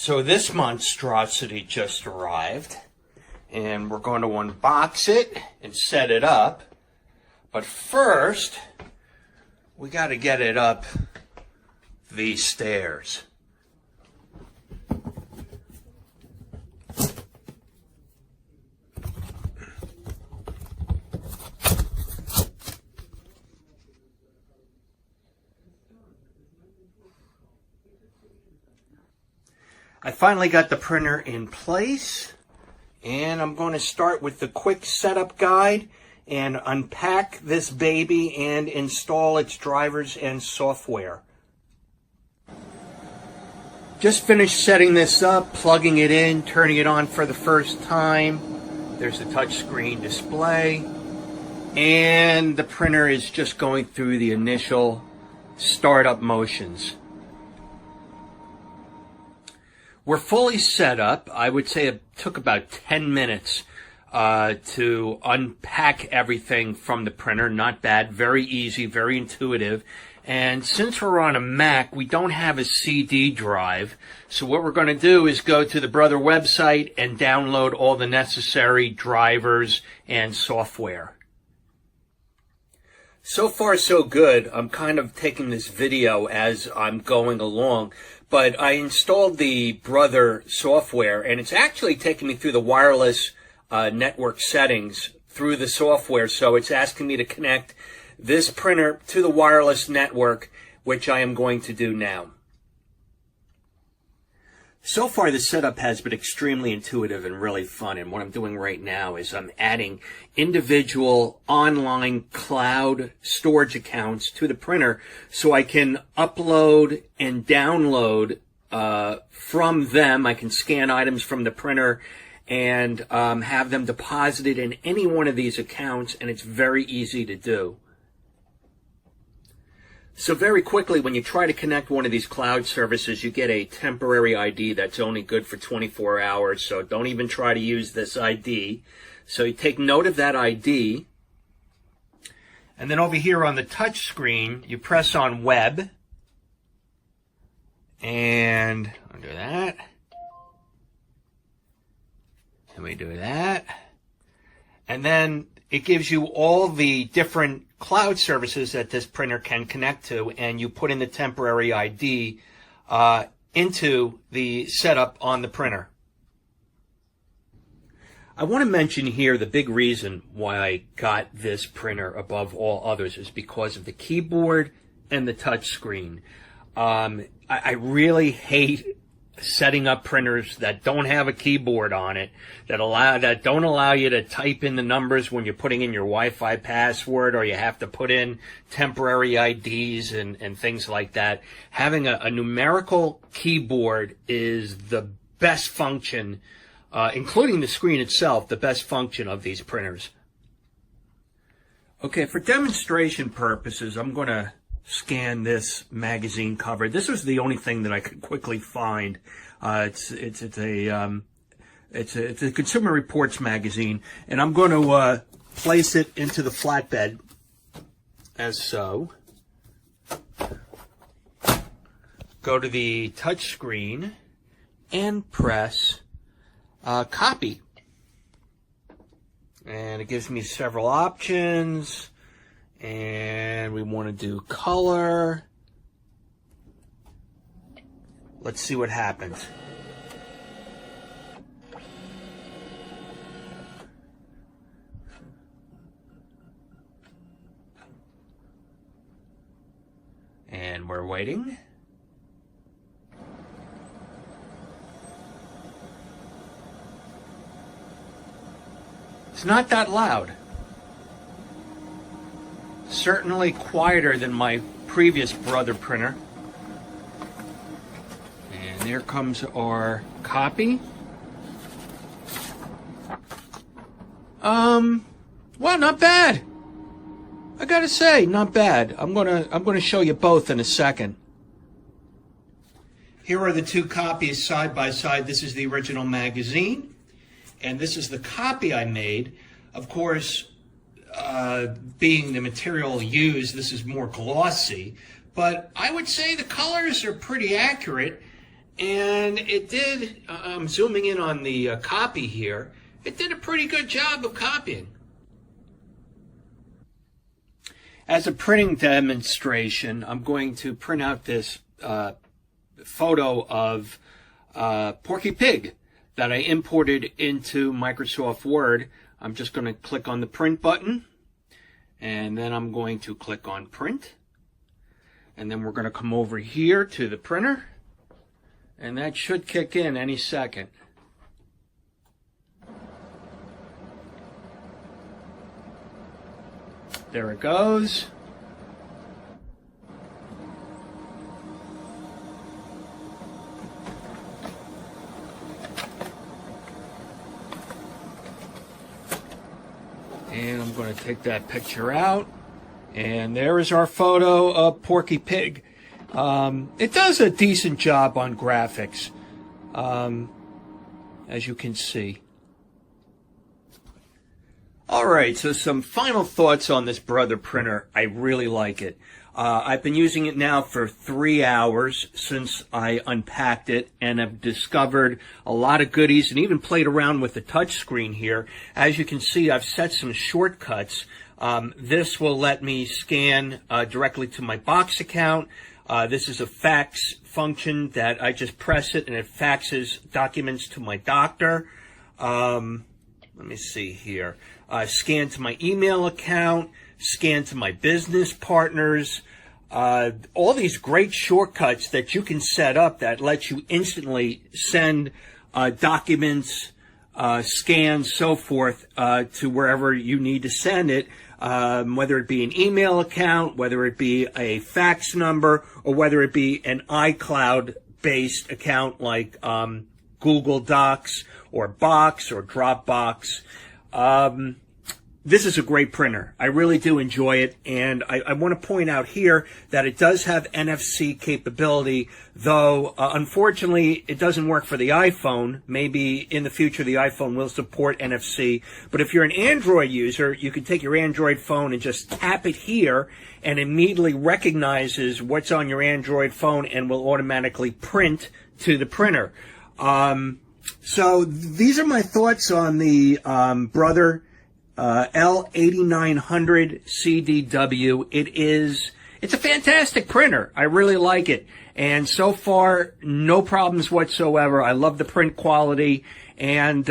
So this monstrosity just arrived, and we're going to unbox it and set it up. But first, we got to get it up these stairs. I finally got the printer in place, and I'm going to start with the quick setup guide and unpack this baby and install its drivers and software. Just finished setting this up, plugging it in, turning it on for the first time. There's a touchscreen display, and the printer is just going through the initial startup motions. We're fully set up. I would say it took about 10 minutes to unpack everything from the printer. Not bad, very easy, very intuitive. And since we're on a Mac, we don't have a CD drive. So what we're going to do is go to the Brother website and download all the necessary drivers and software. So far, so good. I'm kind of taking this video as I'm going along. But I installed the Brother software, and it's actually taking me through the wireless network settings through the software. So it's asking me to connect this printer to the wireless network, which I am going to do now. So far, the setup has been extremely intuitive and really fun. And what I'm doing right now is I'm adding individual online cloud storage accounts to the printer so I can upload and download from them. I can scan items from the printer and have them deposited in any one of these accounts, and it's very easy to do. So very quickly, when you try to connect one of these cloud services, you get a temporary ID that's only good for 24 hours, so don't even try to use this ID. So you take note of that ID, and then over here on the touch screen, you press on Web, and I'll do that, and we do that, and then it gives you all the different cloud services that this printer can connect to, and you put in the temporary ID into the setup on the printer. I want to mention here the big reason why I got this printer above all others is because of the keyboard and the touch screen. I really hate setting up printers that don't have a keyboard on it, that don't allow you to type in the numbers when you're putting in your Wi-Fi password, or you have to put in temporary IDs and things like that. Having a numerical keyboard is the best function, including the screen itself, the best function of these printers. Okay, for demonstration purposes, I'm going to scan this magazine cover. This was the only thing that I could quickly find. It's a Consumer Reports magazine, and I'm going to place it into the flatbed as so. Go to the touch screen and press copy. And it gives me several options. And we want to do color. Let's see what happens. And we're waiting. It's not that loud. Certainly quieter than my previous Brother printer. And there comes our copy. Well, not bad. I gotta say, not bad. I'm gonna show you both in a second. Here are the two copies side by side. This is the original magazine, and this is the copy I made. Of course, being the material used, this is more glossy, but I would say the colors are pretty accurate, And it did, I'm zooming in on the copy here, it did a pretty good job of copying. As a printing demonstration, I'm going to print out this photo of Porky Pig that I imported into Microsoft Word. I'm just going to click on the print button, and then I'm going to click on print. And then we're going to come over here to the printer, and that should kick in any second. There it goes. And I'm going to take that picture out. And there is our photo of Porky Pig. It does a decent job on graphics, as you can see. Alright, so some final thoughts on this Brother printer. I really like it. I've been using it now for 3 hours since I unpacked it, and have discovered a lot of goodies and even played around with the touch screen here. As you can see, I've set some shortcuts. This will let me scan directly to my box account. This is a fax function that I just press it and it faxes documents to my doctor. Let me see here. Scan to my email account, scan to my business partners. All these great shortcuts that you can set up that let you instantly send documents, scans, so forth, to wherever you need to send it, whether it be an email account, whether it be a fax number, or whether it be an iCloud-based account like Google Docs or Box or Dropbox. This is a great printer. I really do enjoy it, and I want to point out here that it does have NFC capability, though unfortunately it doesn't work for the iPhone. Maybe in the future the iPhone will support NFC, but if you're an Android user, you can take your Android phone and just tap it here, and immediately recognizes what's on your Android phone and will automatically print to the printer. So these are my thoughts on the Brother L8900CDW. It's a fantastic printer. I really like it. And so far, no problems whatsoever. I love the print quality, and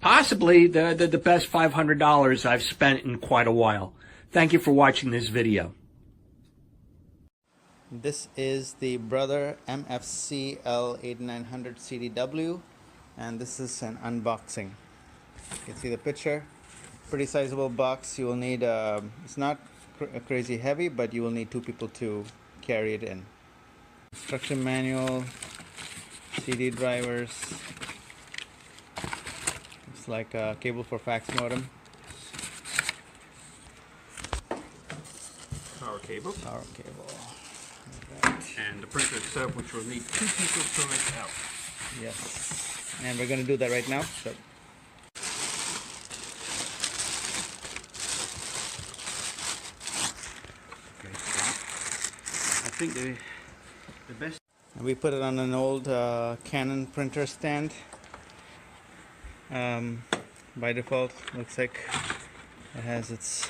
possibly the best $500 I've spent in quite a while. Thank you for watching this video. This is the Brother MFC-L8900CDW, and this is an unboxing. You can see the picture. Pretty sizable box. You will need, it's not crazy heavy, but you will need 2 people to carry it in. Instruction manual, CD drivers. It's like a cable for fax modem. Power cable. Power cable. And the printer itself, which will need 2 people to print out. Yes. And we're going to do that right now. So. Okay, so I think the best. We put it on an old Canon printer stand. By default, looks like it has its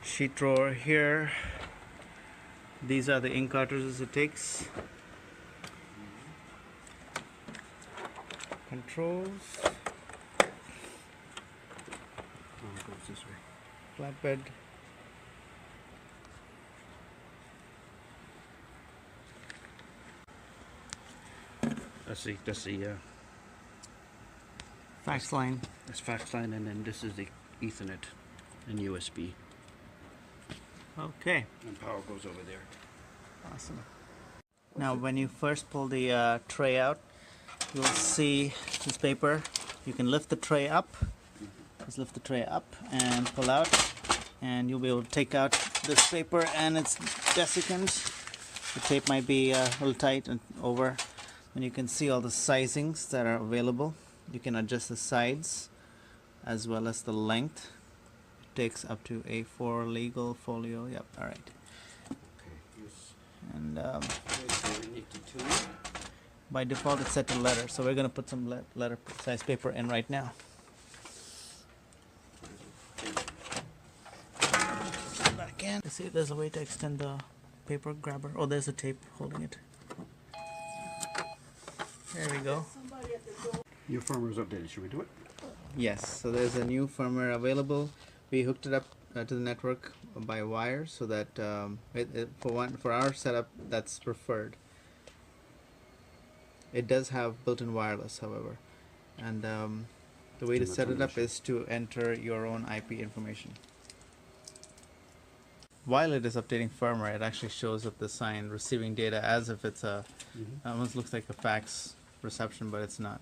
sheet drawer here. These are the ink cartridges it takes. Controls. Oh, it goes this way. Flatbed. That's the Fax line. that's fax line, and then this is the Ethernet and USB. Okay. And power goes over there. Awesome. Now when you first pull the tray out, you'll see this paper. You can lift the tray up. Just lift the tray up and pull out, and you'll be able to take out this paper and its desiccants. The tape might be a little tight and over. And you can see all the sizings that are available. You can adjust the sides as well as the length. It takes up to A4 legal folio. Yep, alright. Okay, use And 82. By default, it's set to letter, so we're going to put some letter size paper in right now. Back in. See if there's a way to extend the paper grabber. Oh, there's a tape holding it. There we go. Your firmware is updated. Should we do it? Yes, so there's a new firmware available. We hooked it up to the network by wire, so that for our setup, that's preferred. It does have built-in wireless, however, and the way to set it up is to enter your own IP information. While it is updating firmware, it actually shows up the sign receiving data as if it's a almost looks like a fax reception, but it's not.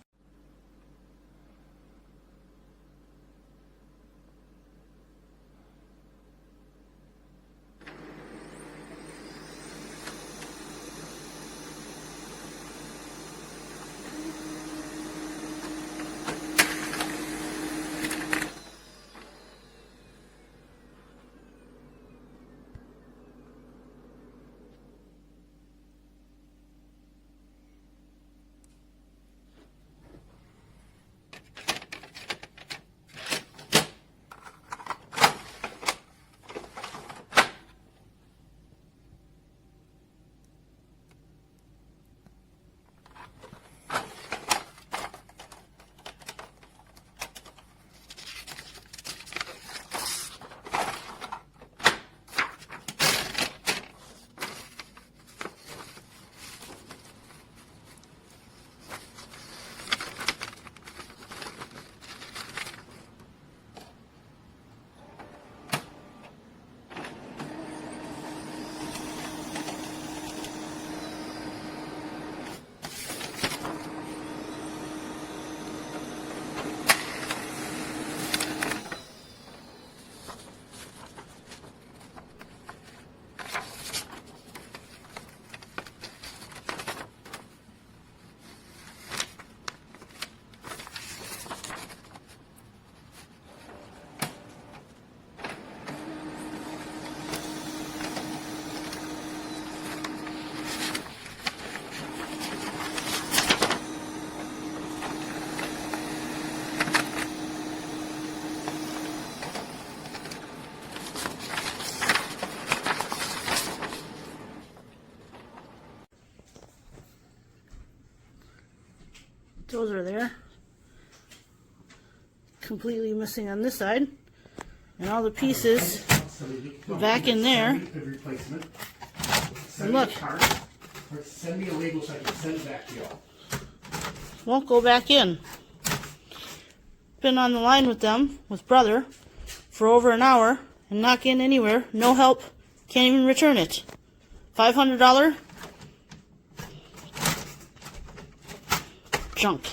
Those are there. Completely missing on this side. And all the pieces back in there. And look. Send me a label so I can send it back to y'all. Won't go back in. Been on the line with them, with brother, for over an hour and not getting anywhere. No help. Can't even return it. $500? Junk.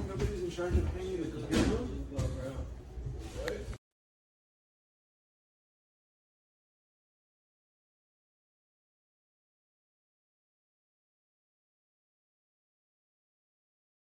Nobody's in charge of hanging the computer?